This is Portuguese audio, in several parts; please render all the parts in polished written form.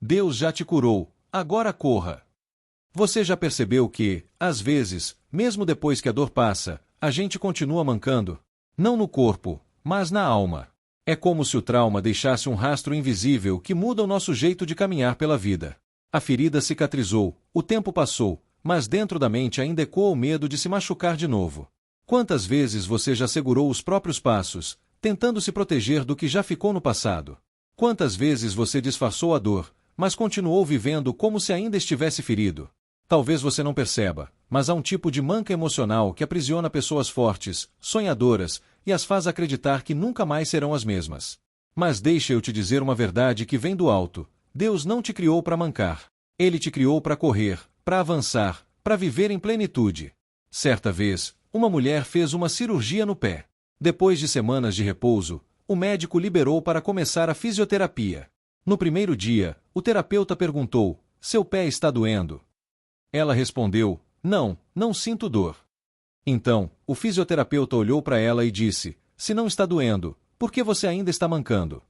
Deus já te curou, agora corra. Você já percebeu que, às vezes, mesmo depois que a dor passa, a gente continua mancando? Não no corpo, mas na alma. É como se o trauma deixasse um rastro invisível que muda o nosso jeito de caminhar pela vida. A ferida cicatrizou, o tempo passou, mas dentro da mente ainda ecoa o medo de se machucar de novo. Quantas vezes você já segurou os próprios passos, tentando se proteger do que já ficou no passado? Quantas vezes você disfarçou a dor, mas continuou vivendo como se ainda estivesse ferido? Talvez você não perceba, mas há um tipo de manca emocional que aprisiona pessoas fortes, sonhadoras, e as faz acreditar que nunca mais serão as mesmas. Mas deixa eu te dizer uma verdade que vem do alto: Deus não te criou para mancar. Ele te criou para correr, para avançar, para viver em plenitude. Certa vez, uma mulher fez uma cirurgia no pé. Depois de semanas de repouso, o médico liberou para começar a fisioterapia. No primeiro dia, o terapeuta perguntou: "Seu pé está doendo?" Ela respondeu: "Não, não sinto dor." Então, o fisioterapeuta olhou para ela e disse: "Se não está doendo, por que você ainda está mancando?"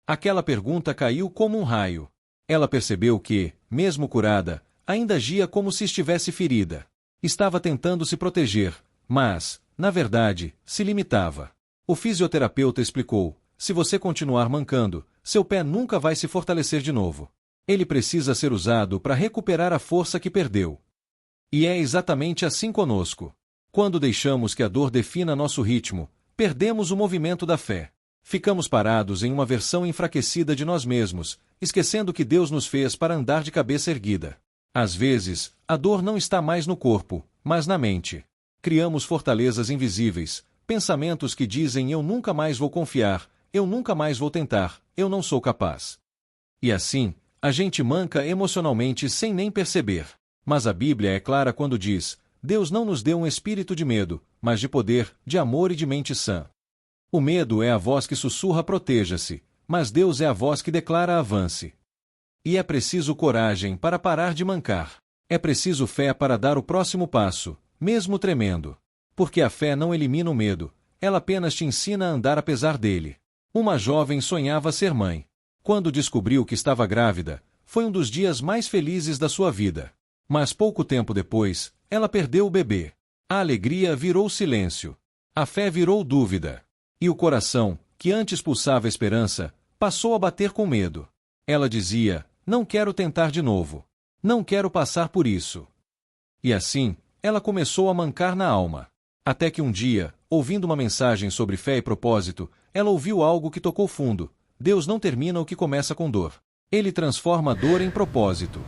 Aquela pergunta caiu como um raio. Ela percebeu que, mesmo curada, ainda agia como se estivesse ferida. Estava tentando se proteger, mas, na verdade, se limitava. O fisioterapeuta explicou: "Se você continuar mancando, seu pé nunca vai se fortalecer de novo. Ele precisa ser usado para recuperar a força que perdeu." E é exatamente assim conosco. Quando deixamos que a dor defina nosso ritmo, perdemos o movimento da fé. Ficamos parados em uma versão enfraquecida de nós mesmos, esquecendo que Deus nos fez para andar de cabeça erguida. Às vezes, a dor não está mais no corpo, mas na mente. Criamos fortalezas invisíveis, pensamentos que dizem: "Eu nunca mais vou confiar, eu nunca mais vou tentar, eu não sou capaz." E assim, a gente manca emocionalmente sem nem perceber. Mas a Bíblia é clara quando diz: Deus não nos deu um espírito de medo, mas de poder, de amor e de mente sã. O medo é a voz que sussurra: "Proteja-se", mas Deus é a voz que declara: "Avance." E é preciso coragem para parar de mancar. É preciso fé para dar o próximo passo, mesmo tremendo. Porque a fé não elimina o medo, ela apenas te ensina a andar apesar dele. Uma jovem sonhava ser mãe. Quando descobriu que estava grávida, foi um dos dias mais felizes da sua vida. Mas pouco tempo depois, ela perdeu o bebê. A alegria virou silêncio. A fé virou dúvida. E o coração, que antes pulsava esperança, passou a bater com medo. Ela dizia: "Não quero tentar de novo. Não quero passar por isso." E assim, ela começou a mancar na alma. Até que um dia, ouvindo uma mensagem sobre fé e propósito, ela ouviu algo que tocou fundo: Deus não termina o que começa com dor. Ele transforma a dor em propósito.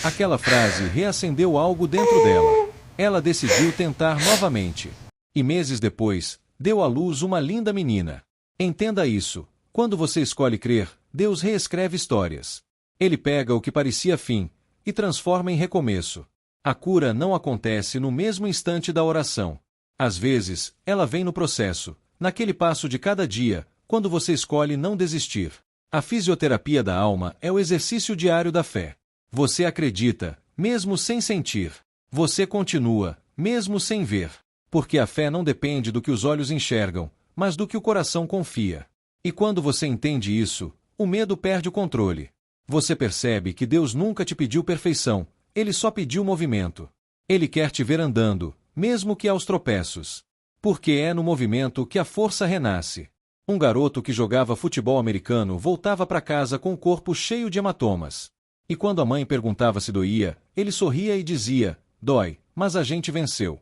Aquela frase reacendeu algo dentro dela. Ela decidiu tentar novamente. E meses depois, deu à luz uma linda menina. Entenda isso: quando você escolhe crer, Deus reescreve histórias. Ele pega o que parecia fim e transforma em recomeço. A cura não acontece no mesmo instante da oração. Às vezes, ela vem no processo, naquele passo de cada dia, quando você escolhe não desistir. A fisioterapia da alma é o exercício diário da fé. Você acredita, mesmo sem sentir. Você continua, mesmo sem ver. Porque a fé não depende do que os olhos enxergam, mas do que o coração confia. E quando você entende isso, o medo perde o controle. Você percebe que Deus nunca te pediu perfeição, Ele só pediu movimento. Ele quer te ver andando, mesmo que aos tropeços. Porque é no movimento que a força renasce. Um garoto que jogava futebol americano voltava para casa com o corpo cheio de hematomas. E quando a mãe perguntava se doía, ele sorria e dizia: "Dói, mas a gente venceu."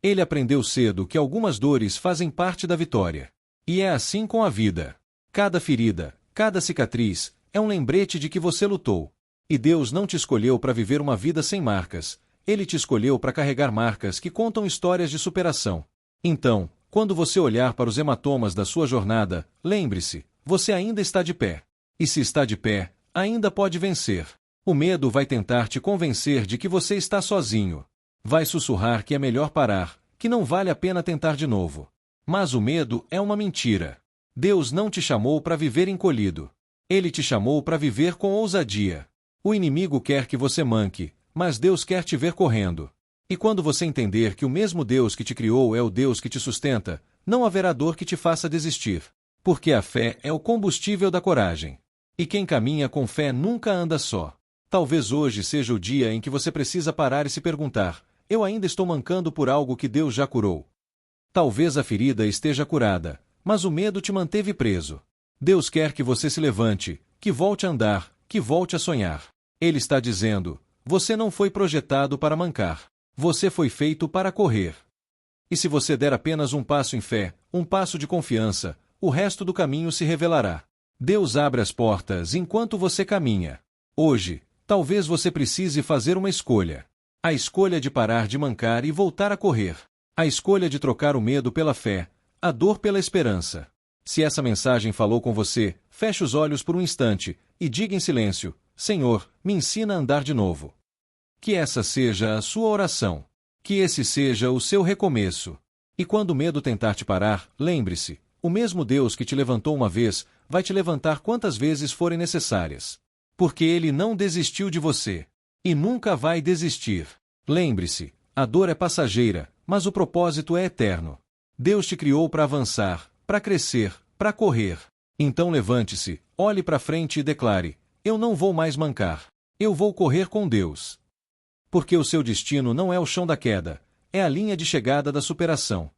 Ele aprendeu cedo que algumas dores fazem parte da vitória. E é assim com a vida. Cada ferida, cada cicatriz, é um lembrete de que você lutou. E Deus não te escolheu para viver uma vida sem marcas. Ele te escolheu para carregar marcas que contam histórias de superação. Então, quando você olhar para os hematomas da sua jornada, lembre-se: você ainda está de pé. E se está de pé, ainda pode vencer. O medo vai tentar te convencer de que você está sozinho. Vai sussurrar que é melhor parar, que não vale a pena tentar de novo. Mas o medo é uma mentira. Deus não te chamou para viver encolhido. Ele te chamou para viver com ousadia. O inimigo quer que você manque, mas Deus quer te ver correndo. E quando você entender que o mesmo Deus que te criou é o Deus que te sustenta, não haverá dor que te faça desistir. Porque a fé é o combustível da coragem. E quem caminha com fé nunca anda só. Talvez hoje seja o dia em que você precisa parar e se perguntar: eu ainda estou mancando por algo que Deus já curou? Talvez a ferida esteja curada, mas o medo te manteve preso. Deus quer que você se levante, que volte a andar, que volte a sonhar. Ele está dizendo: você não foi projetado para mancar. Você foi feito para correr. E se você der apenas um passo em fé, um passo de confiança, o resto do caminho se revelará. Deus abre as portas enquanto você caminha. Hoje, talvez você precise fazer uma escolha. A escolha de parar de mancar e voltar a correr. A escolha de trocar o medo pela fé, a dor pela esperança. Se essa mensagem falou com você, feche os olhos por um instante e diga em silêncio: Senhor, me ensina a andar de novo. Que essa seja a sua oração. Que esse seja o seu recomeço. E quando o medo tentar te parar, lembre-se: o mesmo Deus que te levantou uma vez, vai te levantar quantas vezes forem necessárias. Porque Ele não desistiu de você. E nunca vai desistir. Lembre-se, a dor é passageira, mas o propósito é eterno. Deus te criou para avançar, para crescer, para correr. Então levante-se, olhe para frente e declare: eu não vou mais mancar. Eu vou correr com Deus. Porque o seu destino não é o chão da queda, é a linha de chegada da superação.